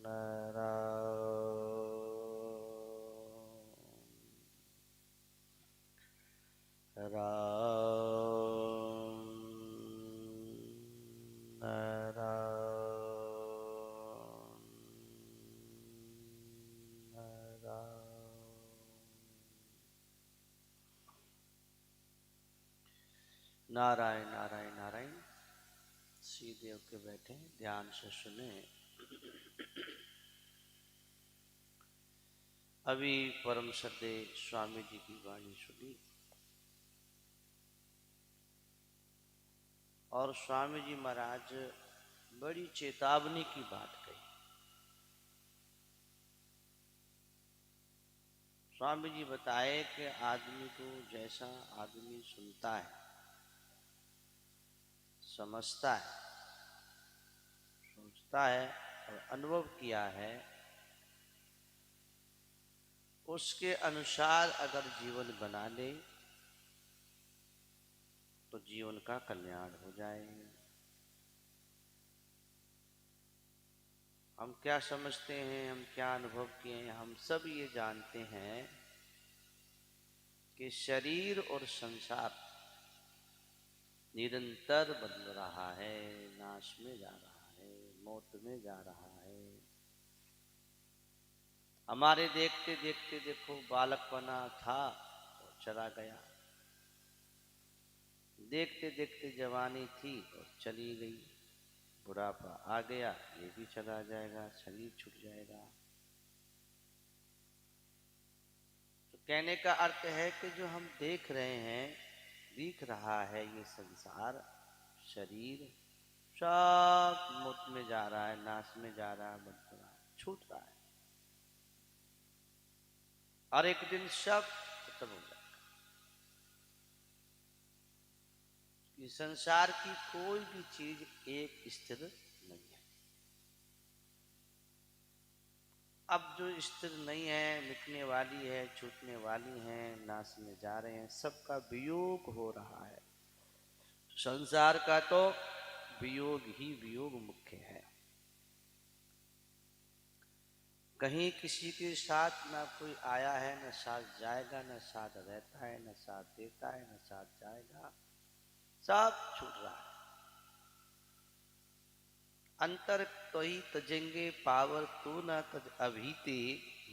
राम नारायण नारायण नारायण। सीधे होके बैठे, ध्यान से सुने। अभी परम श्रद्धे स्वामी जी की वाणी सुनी और स्वामी जी महाराज बड़ी चेतावनी की बात कही। स्वामी जी बताए कि आदमी को जैसा आदमी सुनता है, समझता है, सोचता है और अनुभव किया है, उसके अनुसार अगर जीवन बना ले तो जीवन का कल्याण हो जाए। हम क्या समझते हैं, हम क्या अनुभव किए हैं, हम सब ये जानते हैं कि शरीर और संसार निरंतर बदल रहा है, नाश में जा रहा है, मौत में जा रहा है। हमारे देखते देखते देखो, बालकपना था और चला गया, देखते देखते जवानी थी और चली गई, बुढ़ापा आ गया, ये भी चला जाएगा, शरीर छूट जाएगा। तो कहने का अर्थ है कि जो हम देख रहे हैं, दिख रहा है, ये संसार, शरीर सब मौत में जा रहा है, नाश में जा रहा है, बदल रहा है, छूट रहा है और एक दिन सब खत्म हो जाएगा। इस संसार की कोई भी चीज एक स्थिर नहीं है। अब जो स्थिर नहीं है, मिटने वाली है, छूटने वाली है, नाश में जा रहे हैं, सबका वियोग हो रहा है। संसार का तो वियोग ही वियोग मुख्य है। कहीं किसी के साथ ना कोई आया है, न साथ जाएगा, न साथ रहता है, न साथ देता है, न साथ जाएगा, सब छूट रहा है। अंतर तो ही तजेंगे पावर तू न तज अभीते,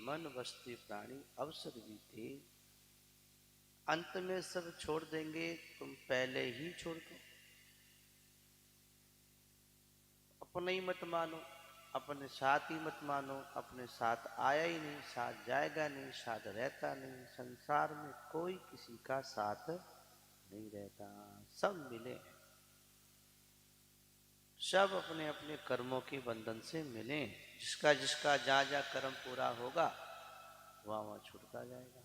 मन वस्ती प्राणी अवसर बीते। अंत में सब छोड़ देंगे, तुम पहले ही छोड़ दो। अपने ही मत मानो, अपने साथ ही मत मानो, अपने साथ आया ही नहीं, साथ जाएगा नहीं, साथ रहता नहीं। संसार में कोई किसी का साथ नहीं रहता, सब मिले हैं, सब अपने अपने कर्मों के बंधन से मिले। जिसका जिसका जहाँ जहाँ कर्म पूरा होगा वहाँ वहाँ छूटता जाएगा।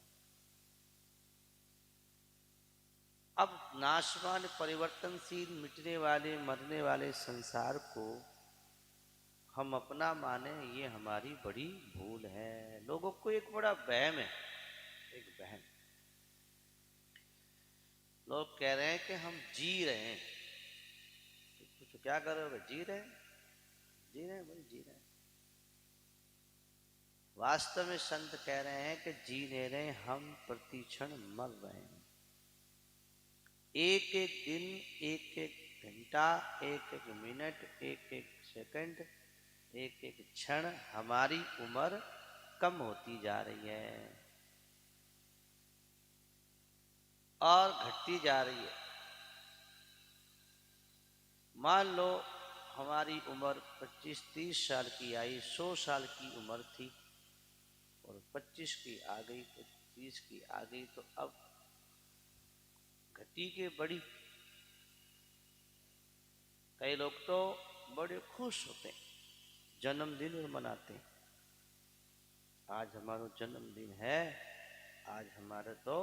अब नाशवान, परिवर्तनशील, मिटने वाले, मरने वाले संसार को हम अपना माने, ये हमारी बड़ी भूल है। लोगों को एक बड़ा वहम है, एक वहम। लोग कह रहे हैं कि हम जी रहे हैं। तो क्या कर रहे हो? जी रहे हैं, जी रहे हैं भाई, जी रहे हैं। वास्तव में संत कह रहे हैं कि जी नहीं रहे, हम प्रति क्षण मर रहे हैं। एक एक दिन, एक एक घंटा, एक एक मिनट, एक एक सेकंड, एक एक क्षण हमारी उम्र कम होती जा रही है और घटती जा रही है। मान लो हमारी उम्र 25-30 साल की आई, 100 साल की उम्र थी और 25 की आ गई, 30 की आ गई, तो अब घटी के बड़ी। कई लोग तो बड़े खुश होते हैं, जन्मदिन मनाते हैं। आज हमारा जन्मदिन है, आज हमारे तो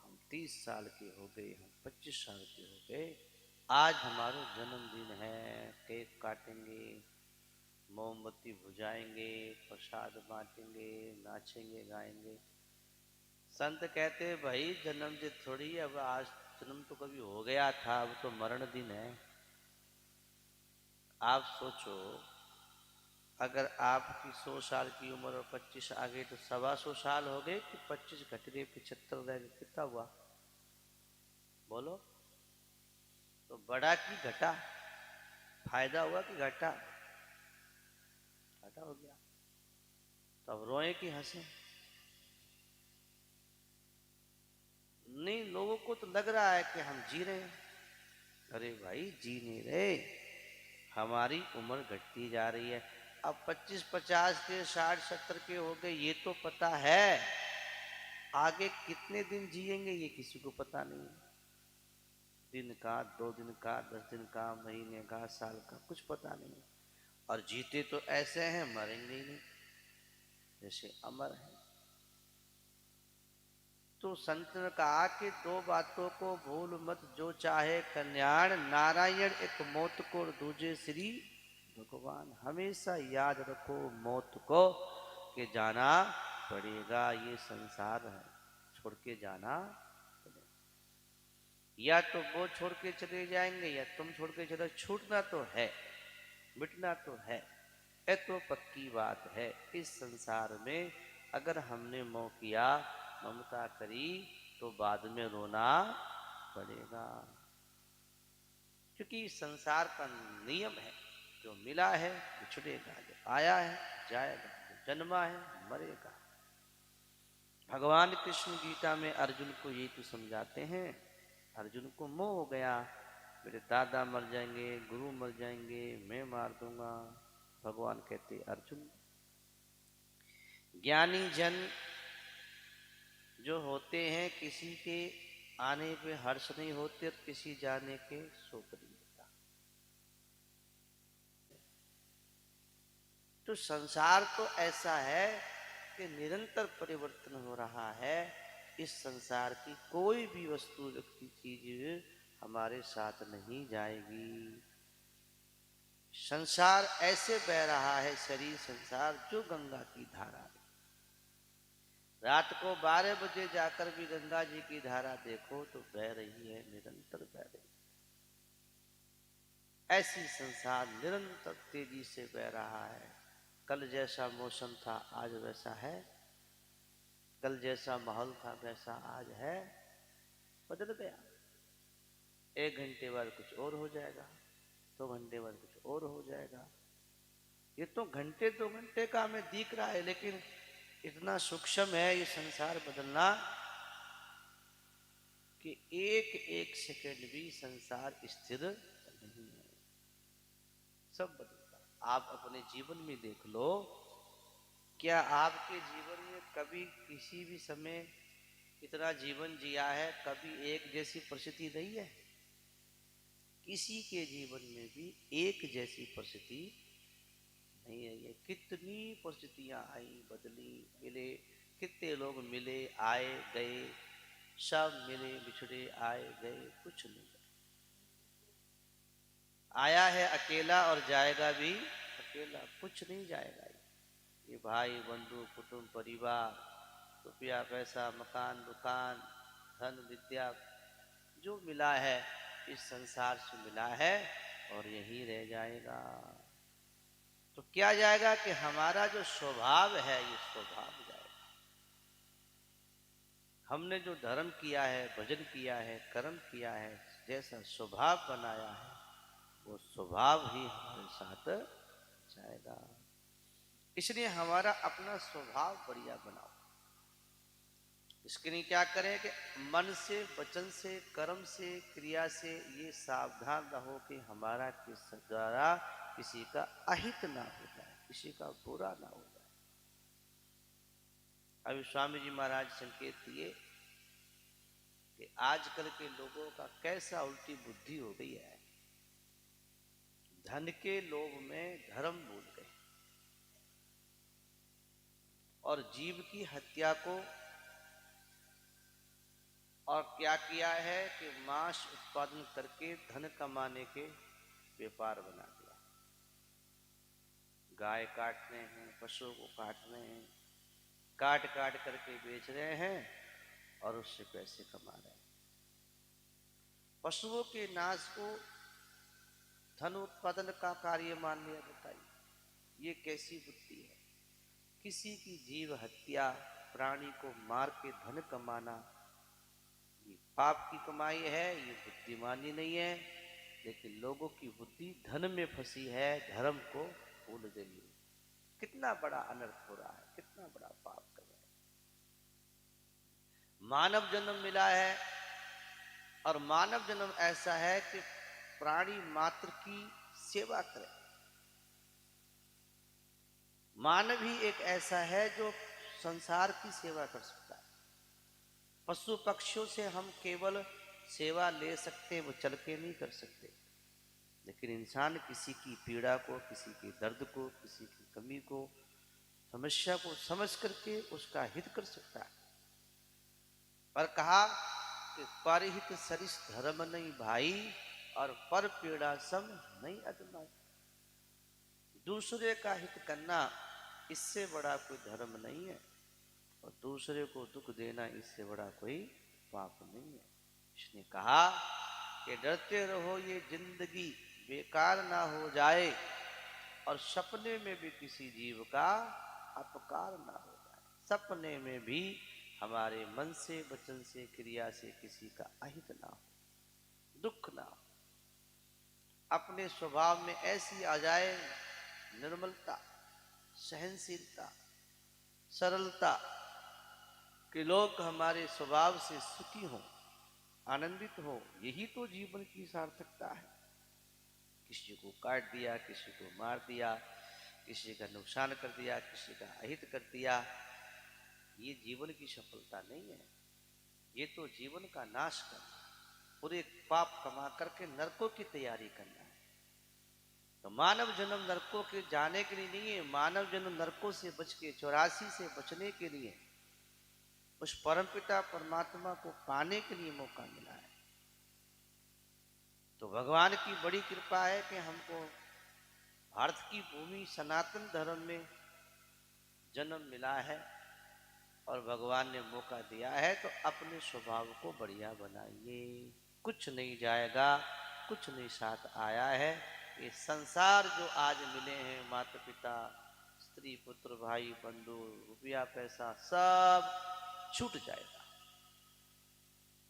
हम 30 साल के हो गए, हम 25 साल के हो गए, आज हमारा जन्मदिन है। केक काटेंगे, मोमबत्ती बुझाएंगे, प्रसाद बांटेंगे, नाचेंगे, गाएंगे। संत कहते भाई जन्मदिन थोड़ी, अब आज जन्म तो कभी हो गया था, अब तो मरण दिन है। आप सोचो, अगर आपकी 100 साल की उम्र और 25 आ गई तो 125 साल हो गए कि 25 घट गए 75 रह गए, कितना हुआ बोलो। तो बड़ा की घटा, फायदा हुआ कि घटा? घटा हो गया। तो अब रोए कि हंसे? नहीं, लोगों को तो लग रहा है कि हम जी रहे हैं। अरे भाई जी नहीं रहे, हमारी उम्र घटती जा रही है। अब 25-50 के 60-70 के हो गए, ये तो पता है। आगे कितने दिन जिएंगे ये किसी को पता नहीं। दिन का, 2 दिन का, 10 दिन का, महीने का, साल का, कुछ पता नहीं। और जीते तो ऐसे हैं, मरेंगे ही नहीं, जैसे अमर है। तो संत ने कहा कि 2 बातों को भूल मत, जो चाहे कल्याण, नारायण एक मौत को, दूजे श्री भगवान। हमेशा याद रखो मौत को, कि जाना पड़ेगा, ये संसार है, छोड़ के जाना पड़ेगा। या तो वो छोड़ के चले जाएंगे या तुम छोड़ के चले, छूटना तो है, मिटना तो है, ये तो पक्की बात है। इस संसार में अगर हमने मोह किया, ममता करी, तो बाद में रोना पड़ेगा। क्योंकि संसार का नियम है, जो मिला है बिछड़ेगा, जो आया है जाएगा, जो जन्मा है मरेगा। भगवान कृष्ण गीता में अर्जुन को ये तो समझाते हैं। अर्जुन को मोह हो गया, मेरे दादा मर जाएंगे, गुरु मर जाएंगे, मैं मार दूंगा। भगवान कहते अर्जुन, ज्ञानी जन जो होते हैं, किसी के आने पे हर्ष नहीं होते और किसी जाने के शोक नहीं होता। तो संसार तो ऐसा है कि निरंतर परिवर्तन हो रहा है। इस संसार की कोई भी वस्तु, व्यक्ति, चीज हमारे साथ नहीं जाएगी। संसार ऐसे बह रहा है, शरीर संसार जो गंगा की धारा है। रात को 12 बजे जाकर भी गंगा जी की धारा देखो तो बह रही है, निरंतर बह रही है। ऐसी संसार निरंतर तेजी से बह रहा है। कल जैसा मौसम था आज वैसा है, कल जैसा माहौल था वैसा आज है, बदल गया। 1 घंटे बाद कुछ और हो जाएगा, 2 घंटे बाद कुछ और हो जाएगा। ये तो घंटे 2 घंटे का हमें दिख रहा है, लेकिन इतना सूक्ष्म है ये संसार बदलना कि एक एक सेकंड भी संसार स्थिर नहीं है, सब बदलता। आप अपने जीवन में देख लो, क्या आपके जीवन में कभी किसी भी समय इतना जीवन जिया है, कभी एक जैसी परिस्थिति नहीं है? किसी के जीवन में भी एक जैसी परिस्थिति नहीं है। ये कितनी परिस्थितियां आई, बदली, मिले, कितने लोग मिले, आए गए, सब मिले बिछड़े, आए गए, कुछ नहीं। आया है अकेला और जाएगा भी अकेला, कुछ नहीं जाएगा। ये भाई बंधु कुटुंब परिवार, रुपया पैसा, मकान दुकान, धन विद्या, जो मिला है इस संसार से मिला है और यही रह जाएगा। तो क्या जाएगा कि हमारा जो स्वभाव है ये स्वभाव जाएगा। हमने जो धर्म किया है, भजन किया है, कर्म किया है, जैसा स्वभाव बनाया है वो स्वभाव ही हमारे साथ जाएगा। इसलिए हमारा अपना स्वभाव बढ़िया बनाओ। इसके लिए क्या करें कि मन से, वचन से, कर्म से, क्रिया से ये सावधान रहो कि हमारा किस द्वारा किसी का अहित ना हो जाए, किसी का बुरा ना हो जाए। अभी स्वामी जी महाराज संकेत दिए कि आजकल के लोगों का कैसा उल्टी बुद्धि हो गई है। धन के लोभ में धर्म भूल गए और जीव की हत्या को, और क्या किया है कि मांस उत्पादन करके धन कमाने के व्यापार बना दिया। गाय काट रहे हैं, पशुओं को काट रहे हैं, काट काट करके बेच रहे हैं और उससे पैसे कमा रहे हैं। पशुओं के नाश को धन उत्पादन का कार्य मान लिया। बताइए, ये कैसी बुद्धि है? किसी की जीव हत्या, प्राणी को मार के धन कमाना, ये पाप की कमाई है, ये बुद्धिमानी नहीं है। लेकिन लोगों की बुद्धि धन में फंसी है, धर्म को भूल गई। कितना बड़ा अनर्थ हो रहा है, कितना बड़ा पाप कर रहे हैं। मानव जन्म मिला है और मानव जन्म ऐसा है कि प्राणी मात्र की सेवा करे। मानव ही एक ऐसा है जो संसार की सेवा कर सकता है। पशु पक्षियों से हम केवल सेवा ले सकते हैं, वो चल के नहीं कर सकते। लेकिन इंसान किसी की पीड़ा को, किसी के दर्द को, किसी की कमी को, समस्या को समझ करके उसका हित कर सकता है। पर कहा कि परहित सरिस धर्म नहीं भाई, और पर पीड़ा सम नहीं अदमाई। दूसरे का हित करना, इससे बड़ा कोई धर्म नहीं है, और दूसरे को दुख देना इससे बड़ा कोई पाप नहीं है। इसने कहा कि डरते रहो ये जिंदगी बेकार ना हो जाए, और सपने में भी किसी जीव का अपकार ना हो जाए। सपने में भी हमारे मन से, वचन से, क्रिया से किसी का अहित ना हो, दुख ना हो। अपने स्वभाव में ऐसी आ जाए निर्मलता, सहनशीलता, सरलता कि लोग हमारे स्वभाव से सुखी हों, आनंदित हो। यही तो जीवन की सार्थकता है। किसी को काट दिया, किसी को मार दिया, किसी का नुकसान कर दिया, किसी का अहित कर दिया, ये जीवन की सफलता नहीं है। ये तो जीवन का नाश करना, पूरे पाप कमा करके नरकों की तैयारी करना है। तो मानव जन्म नरकों के जाने के लिए नहीं है, मानव जन्म नरकों से बच के, 84 से बचने के लिए, उस परमपिता परमात्मा को पाने के लिए मौका मिला है। तो भगवान की बड़ी कृपा है कि हमको भारत की भूमि सनातन धर्म में जन्म मिला है, और भगवान ने मौका दिया है। तो अपने स्वभाव को बढ़िया बनाइए। कुछ नहीं जाएगा, कुछ नहीं साथ आया है। ये संसार जो आज मिले हैं, माता पिता, स्त्री पुत्र, भाई बंधु, रुपया पैसा, सब छूट जाएगा।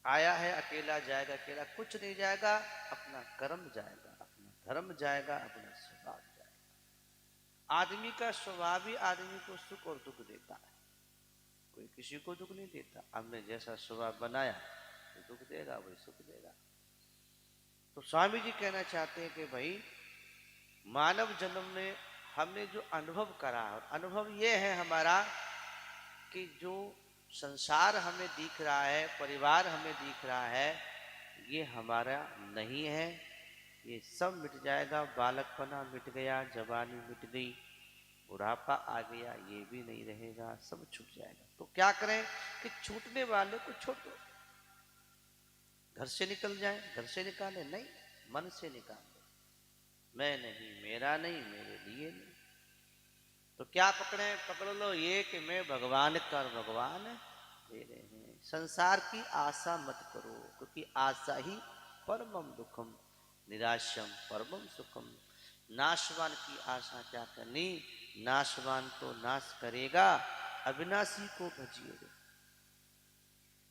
आया है अकेला, जाएगा अकेला। कुछ नहीं जाएगा, अपना कर्म जाएगा, अपना धर्म जाएगा, अपना स्वभाव जाएगा। आदमी का स्वभाव ही आदमी को सुख और दुख देता है, कोई किसी को दुख नहीं देता। हमने जैसा स्वभाव बनाया तो दुख देगा, वही सुख देगा। तो स्वामी जी कहना चाहते हैं कि भाई मानव जन्म में हमने जो अनुभव करा, और अनुभव ये है हमारा कि जो संसार हमें दिख रहा है, परिवार हमें दिख रहा है, ये हमारा नहीं है। ये सब मिट जाएगा। बालकपना मिट गया, जवानी मिट गई, बुढ़ापा आ गया, ये भी नहीं रहेगा, सब छूट जाएगा। तो क्या करें कि छूटने वाले को छोड़ दो। घर से निकल जाए, घर से निकाले नहीं, मन से निकाल दो। मैं नहीं, मेरा नहीं, मेरे लिए नहीं। तो क्या पकड़े? पकड़ लो ये कि मैं भगवान का, भगवान दे रहे हैं। संसार की आशा मत करो, क्योंकि आशा ही परमम दुखम, निराशम परमम सुखम। नाशवान की आशा क्या करनी? नाशवान तो नाश करेगा, अविनाशी को भजिए।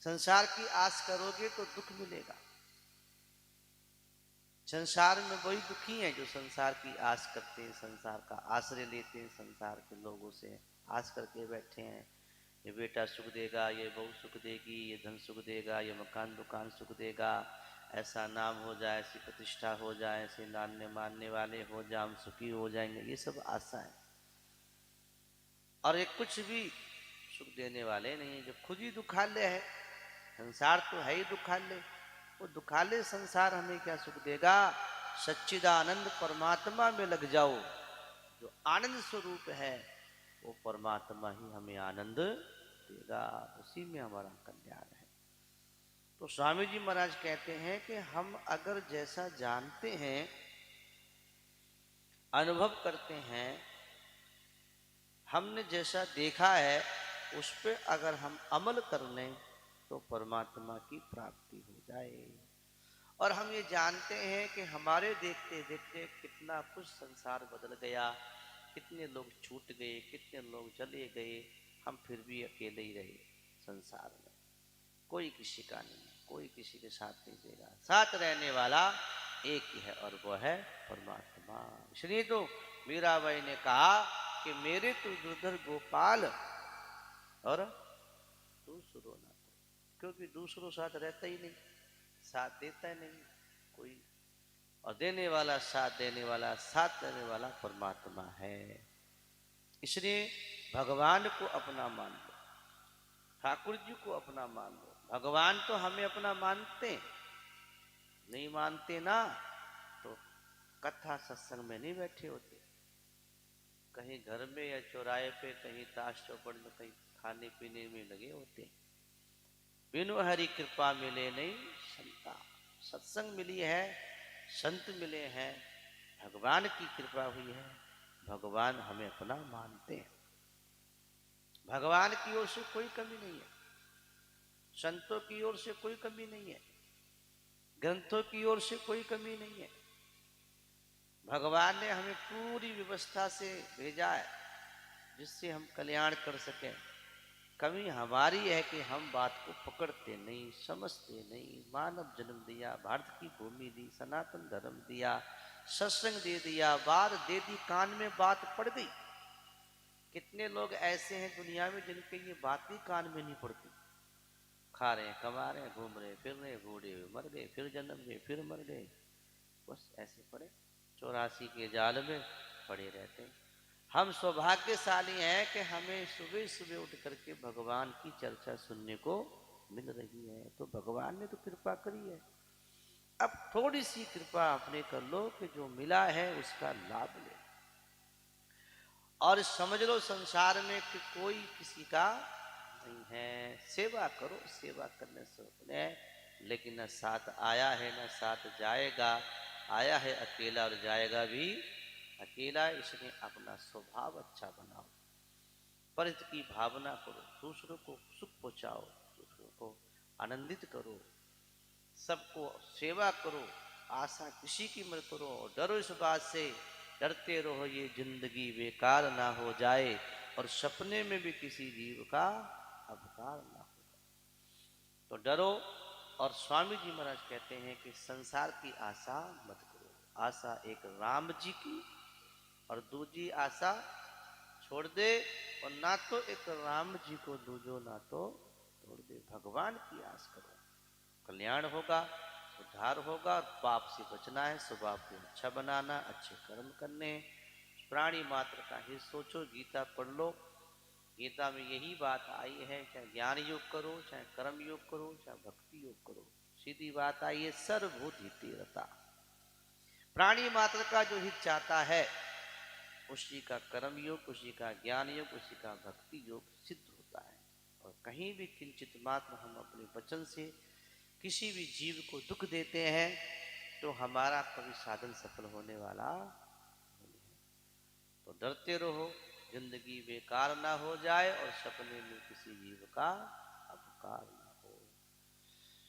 संसार की आस करोगे तो दुख मिलेगा। संसार में वही दुखी हैं जो संसार की आस करते हैं, संसार का आश्रय लेते हैं, संसार के लोगों से आस करके बैठे हैं। ये बेटा सुख देगा, ये बहू सुख देगी, ये धन सुख देगा, ये मकान दुकान सुख देगा, ऐसा नाम हो जाए, ऐसी प्रतिष्ठा हो जाए, ऐसे नानने मानने वाले हो जाए, हम सुखी हो जाएंगे। ये सब आशा है, और ये कुछ भी सुख देने वाले नहीं है, जो खुद ही दुखालय है। संसार तो है ही दुखालय। वो दुखालय संसार हमें क्या सुख देगा? सच्चिदानंद परमात्मा में लग जाओ। जो आनंद स्वरूप है वो परमात्मा ही हमें आनंद देगा, उसी में हमारा कल्याण है। तो स्वामी जी महाराज कहते हैं कि हम अगर जैसा जानते हैं, अनुभव करते हैं, हमने जैसा देखा है, उस पर अगर हम अमल कर लें तो परमात्मा की प्राप्ति हो जाए। और हम ये जानते हैं कि हमारे देखते देखते कितना कुछ संसार बदल गया, कितने लोग छूट गए, कितने लोग चले गए, हम फिर भी अकेले ही रहे संसार में। कोई किसी का नहीं, कोई किसी के साथ नहीं देगा। साथ रहने वाला एक ही है और वो है परमात्मा। इसलिए तो मीराबाई ने कहा कि मेरे तो दुर्धर गोपाल और दूसरों ना तो, क्योंकि दूसरों साथ रहता ही नहीं, साथ देता ही नहीं कोई, और देने वाला, साथ देने वाला, साथ देने वाला परमात्मा है। इसलिए भगवान को अपना मान लो, ठाकुर जी को अपना मान लो। भगवान तो हमें अपना मानते, नहीं मानते ना तो कथा सत्संग में नहीं बैठे होते, कहीं घर में या चौराहे पे, कहीं ताश चौपड़ में, कहीं खाने पीने में लगे होते। बिनु हरि कृपा मिले नहीं संता। सत्संग मिली है, संत मिले हैं, भगवान की कृपा हुई है, भगवान हमें अपना मानते हैं। भगवान की ओर से कोई कमी नहीं है, संतों की ओर से कोई कमी नहीं है, ग्रंथों की ओर से कोई कमी नहीं है। भगवान ने हमें पूरी व्यवस्था से भेजा है जिससे हम कल्याण कर सकें। कमी हमारी है कि हम बात को पकड़ते नहीं, समझते नहीं। मानव जन्म दिया, भारत की भूमि दी, सनातन धर्म दिया, सत्संग दे दिया, बात दे दी, कान में बात पड़ गई। कितने लोग ऐसे हैं दुनिया में जिनके ये बात भी कान में नहीं पड़ती, खा रहे हैं, कमा रहे हैं, घूम रहे फिर रहे, बूढ़े मर गए, फिर जन्म गए, फिर मर गए, बस ऐसे पड़े 84 के जाल में पड़े रहते हैं। हम सौभाग्यशाली हैं कि हमें सुबह सुबह उठ करके भगवान की चर्चा सुनने को मिल रही है, तो भगवान ने तो कृपा करी है। अब थोड़ी सी कृपा अपने कर लो कि जो मिला है उसका लाभ ले, और समझ लो संसार में कि कोई किसी का नहीं है। सेवा करो, सेवा करने से अपने, लेकिन न साथ आया है न साथ जाएगा। आया है अकेला और जाएगा भी अकेला, इसलिए अपना स्वभाव अच्छा बनाओ, परित की भावना करो, दूसरों को सुख पहुंचाओ, दूसरों को आनंदित करो, सबको सेवा करो, आशा किसी की मत करो। और डरो इस बात से, डरते रहो ये जिंदगी बेकार ना हो जाए, और सपने में भी किसी जीव का अपकार ना हो जाए। तो डरो। और स्वामी जी महाराज कहते हैं कि संसार की आशा मत करो, आशा एक राम जी की और दूजी आशा छोड़ दे, और ना तो एक राम जी को दूजो ना तो तोड़ दे। भगवान की आस करो, कल्याण होगा, उद्धार होगा। पाप से बचना है, स्वभाव को अच्छा बनाना, अच्छे कर्म करने, प्राणी मात्र का ही सोचो। गीता पढ़ लो, गीता में यही बात आई है, चाहे ज्ञान योग करो, चाहे कर्म योग करो, चाहे भक्ति योग करो, सीधी बात आई है, सर्वभूत हिते रता। प्राणी मात्र का जो हित चाहता है उसी का कर्म योग, उसी का ज्ञान योग, उसी का भक्ति योग सिद्ध होता है। और कहीं भी किंचित मात्र हम अपने वचन से किसी भी जीव को दुख देते हैं तो हमारा कभी साधन सफल होने वाला नहीं है। तो डरते रहो, जिंदगी बेकार ना हो जाए और सपने में किसी जीव का अपकार